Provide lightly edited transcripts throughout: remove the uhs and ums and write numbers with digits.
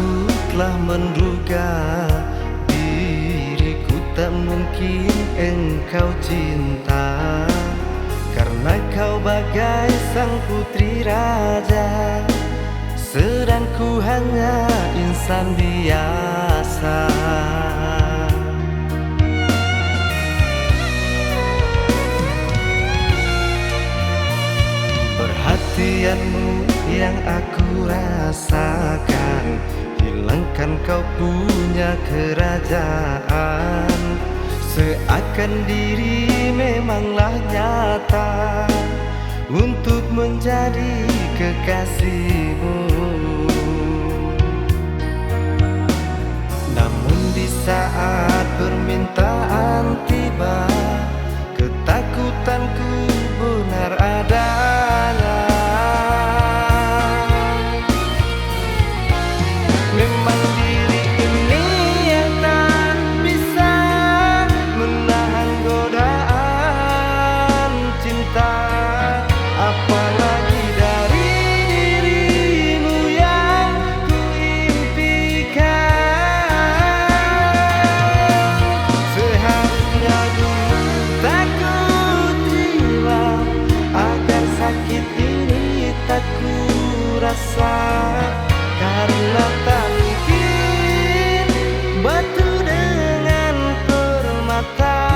Aku telah menduga diriku tak mungkin engkau cinta, karena kau bagai sang putri raja, sedang ku hanya insan biasa. Perhatianmu yang aku rasakan, hilangkan kau punya kerajaan, seakan diri memanglah nyata untuk menjadi kekasihmu. Namun di saat permintaan tiba, ketakutanku benar adanya. Memang diri ini yang tak bisa menahan godaan cinta, apalagi dari dirimu yang ku impikan. Seharusnya dulu tak ku terima, agar sakit ini tak ku rasa, karena tak mungkin batu dengan permata.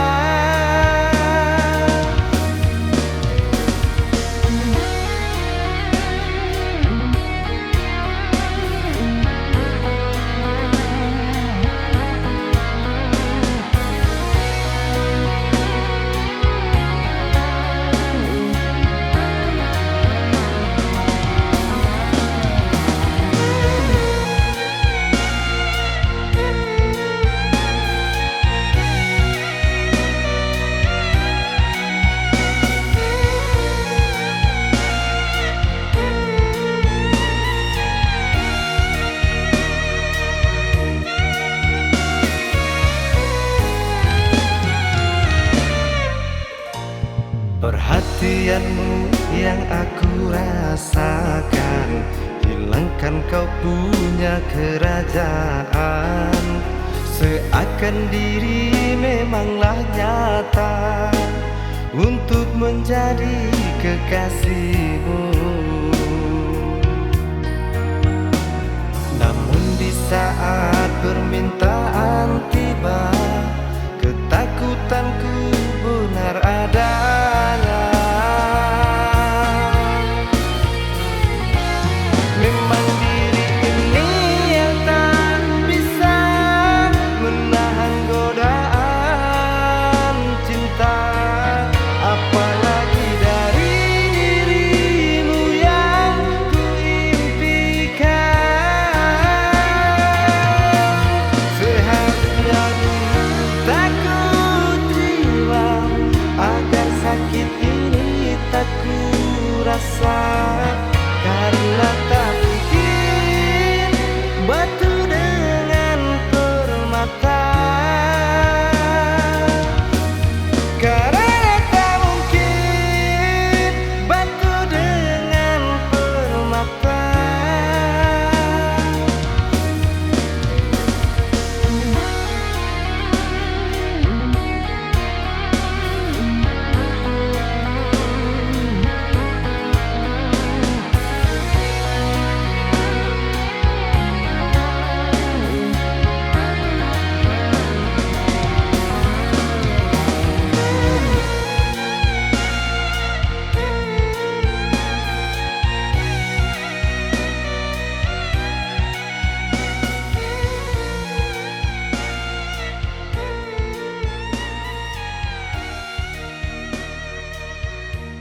Perhatianmu yang aku rasakan, hilangkan kau punya kerajaan, seakan diri memanglah nyata untuk menjadi kekasihmu. Namun di saat